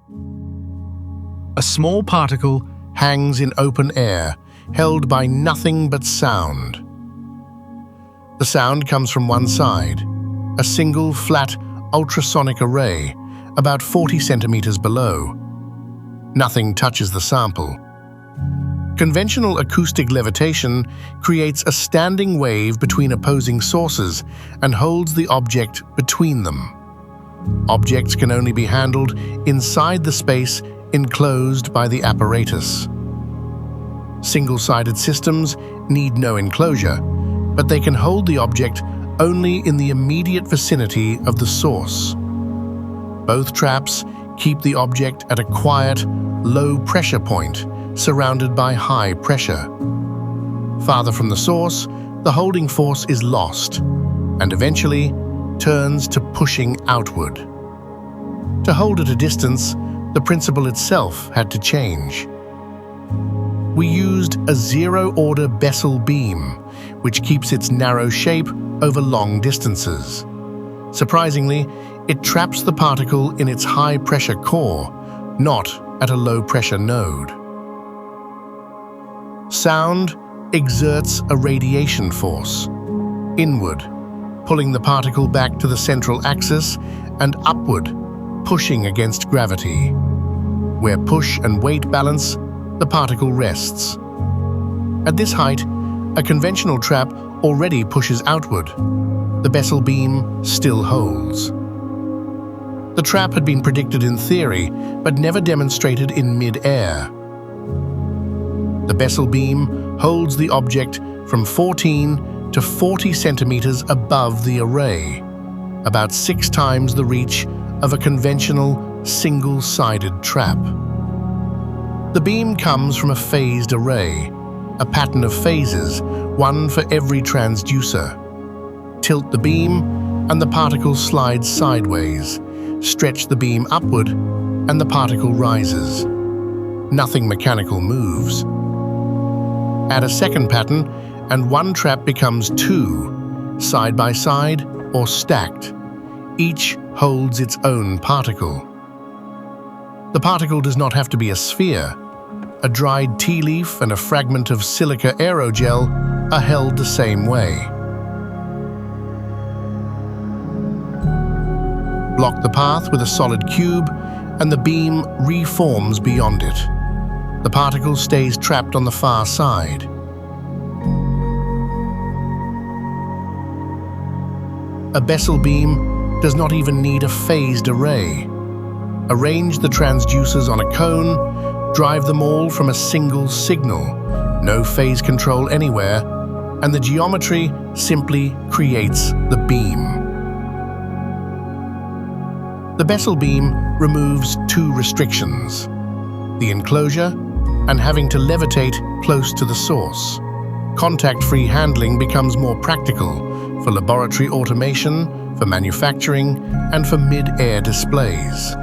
A small particle hangs in open air, held by nothing but sound. The sound comes from one side, a single flat ultrasonic array, about 40 centimeters below. Nothing touches the sample. Conventional acoustic levitation creates a standing wave between opposing sources and holds the object between them. Objects can only be handled inside the space enclosed by the apparatus. Single-sided systems need no enclosure, but they can hold the object only in the immediate vicinity of the source. Both traps keep the object at a quiet, low pressure point, surrounded by high pressure. Farther from the source, the holding force is lost, and eventually turns to pushing outward. To hold at a distance, the principle itself had to change. We used a zero-order Bessel-Beam, which keeps its narrow shape over long distances. Surprisingly, it traps the particle in its high-pressure core, not at a low-pressure node. Sound exerts a radiation force, inward, pulling the particle back to the central axis, and upward, pushing against gravity. Where push and weight balance, the particle rests. At this height, a conventional trap already pushes outward. The Bessel-Beam still holds. The trap had been predicted in theory, but never demonstrated in mid-air. The Bessel-Beam holds the object from 14 to 40 centimeters above the array, about 6 times the reach of a conventional single-sided trap. The beam comes from a phased array, a pattern of phases, one for every transducer. Tilt the beam, and the particle slides sideways. Stretch the beam upward, and the particle rises. Nothing mechanical moves. Add a second pattern, and one trap becomes 2, side by side or stacked. Each holds its own particle. The particle does not have to be a sphere. A dried tea leaf and a fragment of silica aerogel are held the same way. Block the path with a solid cube, and the beam reforms beyond it. The particle stays trapped on the far side. A Bessel-Beam does not even need a phased array. Arrange the transducers on a cone, drive them all from a single signal, no phase control anywhere, and the geometry simply creates the beam. The Bessel-Beam removes 2 restrictions: the enclosure and having to levitate close to the source. Contact-free handling becomes more practical for laboratory automation, for manufacturing, and for mid-air displays.